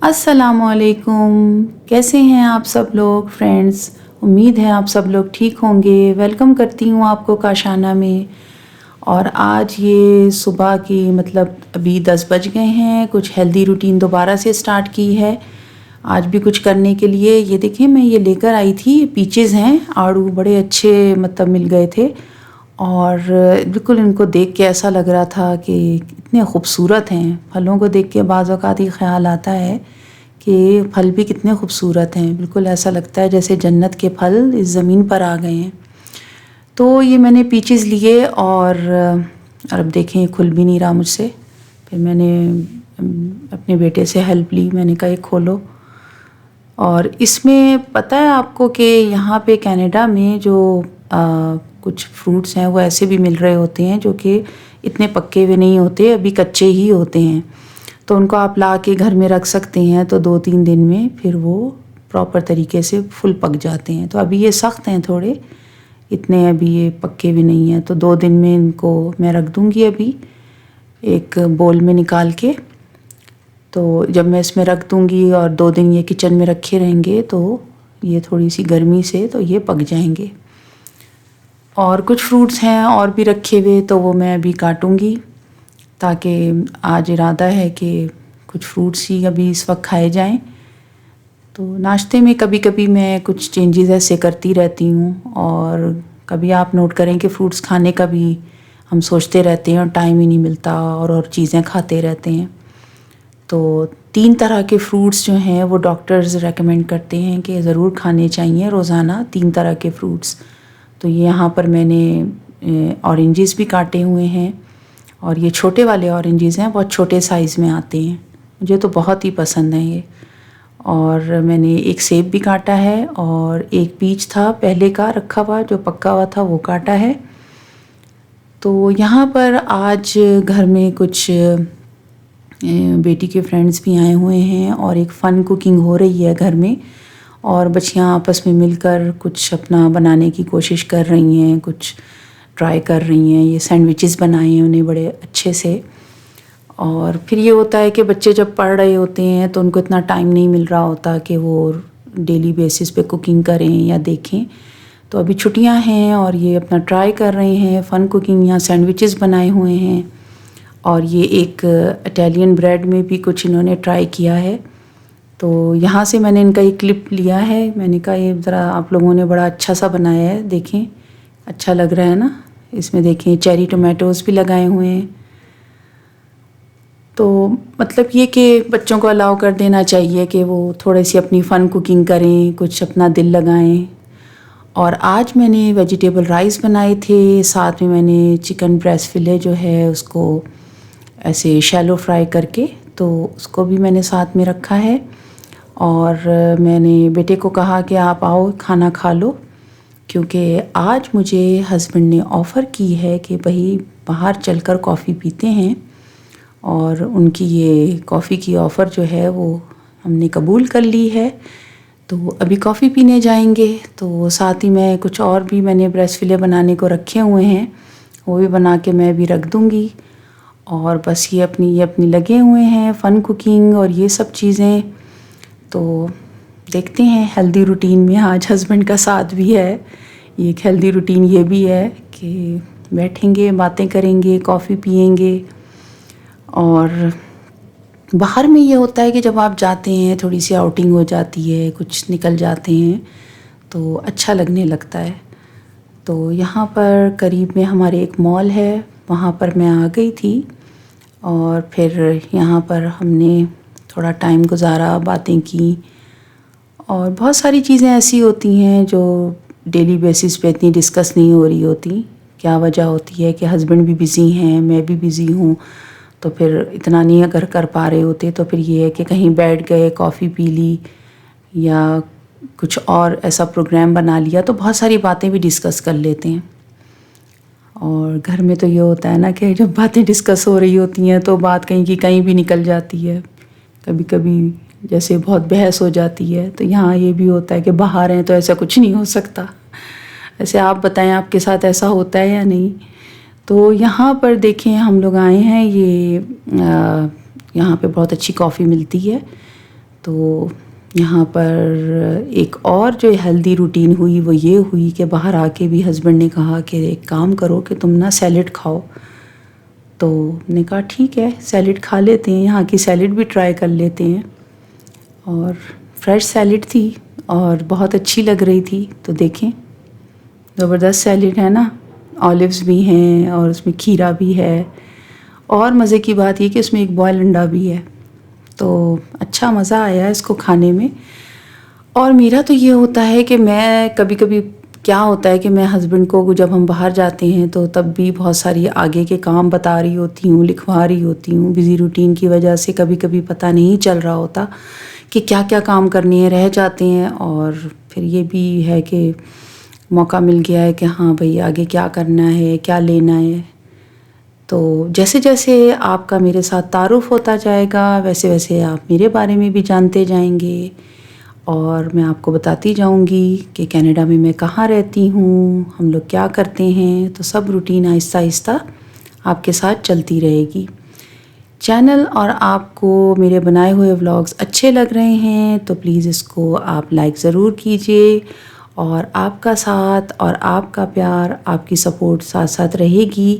अस्सलाम वालेकुम। कैसे हैं आप सब लोग फ्रेंड्स? उम्मीद है आप सब लोग ठीक होंगे। वेलकम करती हूँ आपको काशाना में। और आज ये सुबह की अभी 10 बज गए हैं। कुछ हेल्दी रूटीन दोबारा से स्टार्ट की है आज भी कुछ करने के लिए। ये देखिए मैं ये लेकर आई थी, पीचेस हैं, आड़ू बड़े अच्छे मिल गए थे। और बिल्कुल इनको देख के ऐसा लग रहा था कि इतने खूबसूरत हैं। फलों को देख के बाज़ औक़ात ही ख़्याल आता है कि फल भी कितने खूबसूरत हैं। बिल्कुल ऐसा लगता है जैसे जन्नत के फल इस ज़मीन पर आ गए हैं। तो ये मैंने पीचेस लिए और अब देखें खुल भी नहीं रहा मुझसे। फिर मैंने अपने बेटे से हेल्प ली। मैंने कहा ये खोलो। और इसमें पता है आपको कि यहाँ पे कनाडा में जो कुछ फ्रूट्स हैं वो ऐसे भी मिल रहे होते हैं जो कि इतने पक्के हुए नहीं होते, अभी कच्चे ही होते हैं। तो उनको आप ला के घर में रख सकते हैं, तो 2-3 दिन में फिर वो प्रॉपर तरीके से फुल पक जाते हैं। तो अभी ये सख्त हैं थोड़े, इतने अभी ये पक्के भी नहीं हैं। तो 2 दिन में इनको मैं रख दूँगी अभी एक बोल में निकाल के। तो जब मैं इसमें रख दूँगी और 2 दिन ये किचन में रखे रहेंगे तो ये थोड़ी सी गर्मी से तो ये पक जाएंगे। और कुछ फ्रूट्स हैं और भी रखे हुए, तो वो मैं अभी काटूँगी, ताकि आज इरादा है कि कुछ फ्रूट्स ही अभी इस वक्त खाए जाएं। तो नाश्ते में कभी कभी मैं कुछ चेंजेस ऐसे करती रहती हूँ। और कभी आप नोट करें कि फ्रूट्स खाने का भी हम सोचते रहते हैं और टाइम ही नहीं मिलता और चीज़ें खाते रहते हैं। तो 3 तरह के फ्रूट्स जो हैं वो डॉक्टर्स रेकमेंड करते हैं कि ज़रूर खाने चाहिए रोज़ाना, 3 तरह के फ्रूट्स। तो ये यहाँ पर मैंने ऑरेंजेस भी काटे हुए हैं, और ये छोटे वाले ऑरेंजेस हैं, बहुत छोटे साइज़ में आते हैं। मुझे तो बहुत ही पसंद है ये। और मैंने एक सेब भी काटा है, और एक पीच था पहले का रखा हुआ जो पक्का हुआ था, वो काटा है। तो यहाँ पर आज घर में कुछ बेटी के फ्रेंड्स भी आए हुए हैं और एक फ़न कुकिंग हो रही है घर में। और बच्चियाँ आपस में मिलकर कुछ अपना बनाने की कोशिश कर रही हैं, कुछ ट्राई कर रही हैं। ये सैंडविचेस बनाए हैं उन्हें बड़े अच्छे से। और फिर ये होता है कि बच्चे जब पढ़ रहे होते हैं तो उनको इतना टाइम नहीं मिल रहा होता कि वो डेली बेसिस पे कुकिंग करें या देखें। तो अभी छुट्टियां हैं और ये अपना ट्राई कर रहे हैं फ़न कुकिंग। यहाँ सैंडविचेस बनाए हुए हैं, और ये एक इटालियन ब्रेड में भी कुछ इन्होंने ट्राई किया है। तो यहाँ से मैंने इनका एक क्लिप लिया है। मैंने कहा ये ज़रा आप लोगों ने बड़ा अच्छा सा बनाया है, देखें अच्छा लग रहा है ना। इसमें देखें चेरी टोमेटोज़ भी लगाए हुए हैं। तो ये कि बच्चों को अलाउ कर देना चाहिए कि वो थोड़ी सी अपनी फ़न कुकिंग करें, कुछ अपना दिल लगाएं। और आज मैंने वेजिटेबल राइस बनाए थे, साथ में मैंने चिकन ब्रेस्ट फिले जो है उसको ऐसे शैलो फ्राई करके, तो उसको भी मैंने साथ में रखा है। और मैंने बेटे को कहा कि आप आओ खाना खा लो, क्योंकि आज मुझे हस्बैंड ने ऑफ़र की है कि भाई बाहर चलकर कॉफ़ी पीते हैं। और उनकी ये कॉफ़ी की ऑफ़र जो है वो हमने कबूल कर ली है। तो अभी कॉफ़ी पीने जाएंगे। तो साथ ही मैं कुछ और भी मैंने ब्रेस्ट फिले बनाने को रखे हुए हैं, वो भी बना के मैं भी रख दूँगी। और बस ये अपनी लगे हुए हैं फ़न कुकिंग और ये सब चीज़ें। तो देखते हैं हेल्दी रूटीन में आज हस्बैंड का साथ भी है। ये एक हेल्दी रूटीन ये भी है कि बैठेंगे, बातें करेंगे, कॉफ़ी पिएंगे। और बाहर में ये होता है कि जब आप जाते हैं थोड़ी सी आउटिंग हो जाती है, कुछ निकल जाते हैं तो अच्छा लगने लगता है। तो यहाँ पर करीब में हमारे एक मॉल है, वहाँ पर मैं आ गई थी। और फिर यहाँ पर हमने थोड़ा टाइम गुजारा, बातें की। और बहुत सारी चीज़ें ऐसी होती हैं जो डेली बेसिस पे इतनी डिस्कस नहीं हो रही होती। क्या वजह होती है कि हस्बैंड भी बिज़ी हैं, मैं भी बिज़ी हूँ, तो फिर इतना नहीं अगर कर पा रहे होते। तो फिर ये है कि कहीं बैठ गए, कॉफ़ी पी ली या कुछ और ऐसा प्रोग्राम बना लिया, तो बहुत सारी बातें भी डिस्कस कर लेते हैं। और घर में तो ये होता है ना कि जब बातें डिस्कस हो रही होती हैं तो बात कहीं की कहीं भी निकल जाती है, कभी कभी जैसे बहुत बहस हो जाती है। तो यहाँ ये भी होता है कि बाहर हैं तो ऐसा कुछ नहीं हो सकता। ऐसे आप बताएं आपके साथ ऐसा होता है या नहीं। तो यहाँ पर देखें हम लोग आए हैं, ये यहाँ पे बहुत अच्छी कॉफ़ी मिलती है। تو یہاں پر ایک اور جو ہیلدی روٹین ہوئی وہ یہ ہوئی کہ باہر آ کے بھی ہسبینڈ نے کہا کہ ایک کام کرو کہ تم نا سیلڈ کھاؤ. تو نے کہا ٹھیک ہے سیلڈ کھا لیتے ہیں، یہاں کی سیلڈ بھی ٹرائی کر لیتے ہیں. اور فریش سیلڈ تھی اور بہت اچھی لگ رہی تھی. تو دیکھیں زبردست سیلڈ ہے نا، آلیوز بھی ہیں اور اس میں کھیرا بھی ہے، اور مزے کی بات یہ کہ اس میں ایک بوائل انڈا بھی ہے. تو اچھا مزہ آیا اس کو کھانے میں. اور میرا تو یہ ہوتا ہے کہ میں کبھی کبھی کیا ہوتا ہے کہ میں ہسبینڈ کو جب ہم باہر جاتے ہیں تو تب بھی بہت ساری آگے کے کام بتا رہی ہوتی ہوں، لکھوا رہی ہوتی ہوں. بزی روٹین کی وجہ سے کبھی کبھی پتہ نہیں چل رہا ہوتا کہ کیا کیا کام کرنے ہیں، رہ جاتے ہیں. اور پھر یہ بھی ہے کہ موقع مل گیا ہے کہ ہاں بھئی آگے کیا کرنا ہے، کیا لینا ہے. تو جیسے جیسے آپ کا میرے ساتھ تعارف ہوتا جائے گا ویسے ویسے آپ میرے بارے میں بھی جانتے جائیں گے، اور میں آپ کو بتاتی جاؤں گی کہ کینیڈا میں میں کہاں رہتی ہوں، ہم لوگ کیا کرتے ہیں. تو سب روٹین آہستہ آہستہ آپ کے ساتھ چلتی رہے گی. چینل اور آپ کو میرے بنائے ہوئے ولاگز اچھے لگ رہے ہیں تو پلیز اس کو آپ لائک ضرور کیجئے، اور آپ کا ساتھ اور آپ کا پیار، آپ کی سپورٹ ساتھ ساتھ رہے گی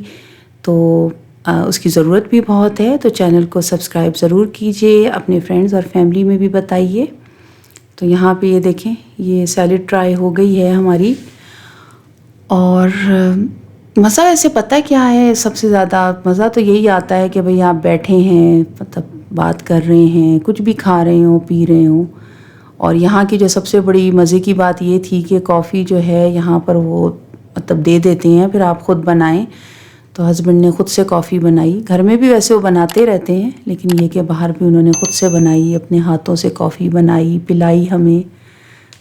تو اس کی ضرورت بھی بہت ہے. تو چینل کو سبسکرائب ضرور کیجئے، اپنے فرینڈز اور فیملی میں بھی بتائیے. تو یہاں پہ یہ دیکھیں یہ سیلڈ ٹرائی ہو گئی ہے ہماری. اور مزہ ایسے پتہ کیا ہے، سب سے زیادہ مزہ تو یہی آتا ہے کہ بھئی آپ بیٹھے ہیں، مطلب بات کر رہے ہیں، کچھ بھی کھا رہے ہوں، پی رہے ہوں. اور یہاں کی جو سب سے بڑی مزے کی بات یہ تھی کہ کافی جو ہے یہاں پر وہ مطلب دے دیتے ہیں، پھر آپ خود بنائیں. تو ہسبینڈ نے خود سے کافی بنائی. گھر میں بھی ویسے وہ بناتے رہتے ہیں، لیکن یہ کہ باہر بھی انہوں نے خود سے بنائی، اپنے ہاتھوں سے کافی بنائی، پلائی ہمیں.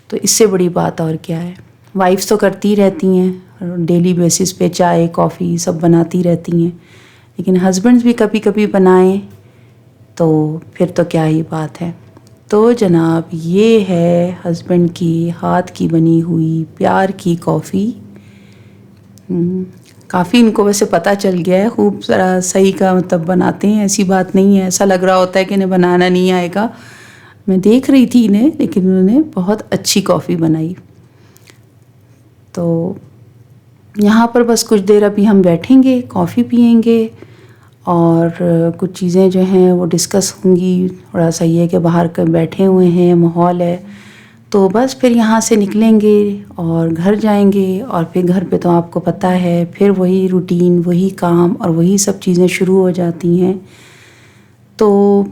تو اس سے بڑی بات اور کیا ہے. وائفس تو کرتی رہتی ہیں ڈیلی بیسس پہ، چائے کافی سب بناتی رہتی ہیں، لیکن ہسبینڈز بھی کبھی کبھی بنائیں تو پھر تو کیا ہی بات ہے. تو جناب یہ ہے ہسبینڈ کی ہاتھ کی بنی ہوئی پیار کی کافی. کافی ان کو ویسے پتہ چل گیا ہے، خوب ذرا صحیح کا مطلب بناتے ہیں، ایسی بات نہیں ہے. ایسا لگ رہا ہوتا ہے کہ انہیں بنانا نہیں آئے گا. میں دیکھ رہی تھی انہیں، لیکن انہوں نے بہت اچھی کافی بنائی. تو یہاں پر بس کچھ دیر ابھی ہم بیٹھیں گے، کافی پئیں گے، اور کچھ چیزیں جو ہیں وہ ڈسکس ہوں گی. تھوڑا سا یہ کہ باہر بیٹھے ہوئے ہیں، ماحول ہے، تو بس پھر یہاں سے نکلیں گے اور گھر جائیں گے. اور پھر گھر پہ تو آپ کو پتہ ہے پھر وہی روٹین، وہی کام اور وہی سب چیزیں شروع ہو جاتی ہیں. تو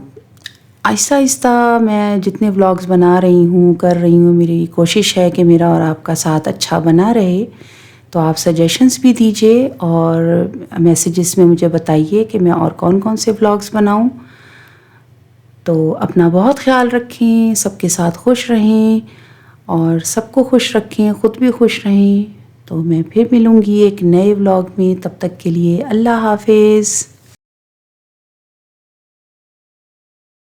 آہستہ آہستہ میں جتنے ولاگز بنا رہی ہوں، کر رہی ہوں، میری کوشش ہے کہ میرا اور آپ کا ساتھ اچھا بنا رہے. تو آپ سجیشنز بھی دیجئے اور میسیجز میں مجھے بتائیے کہ میں اور کون کون سے ولاگز بناؤں. تو اپنا بہت خیال رکھیں، سب کے ساتھ خوش رہیں اور سب کو خوش رکھیں، خود بھی خوش رہیں. تو میں پھر ملوں گی ایک نئے ولاگ میں، تب تک کے لیے اللہ حافظ.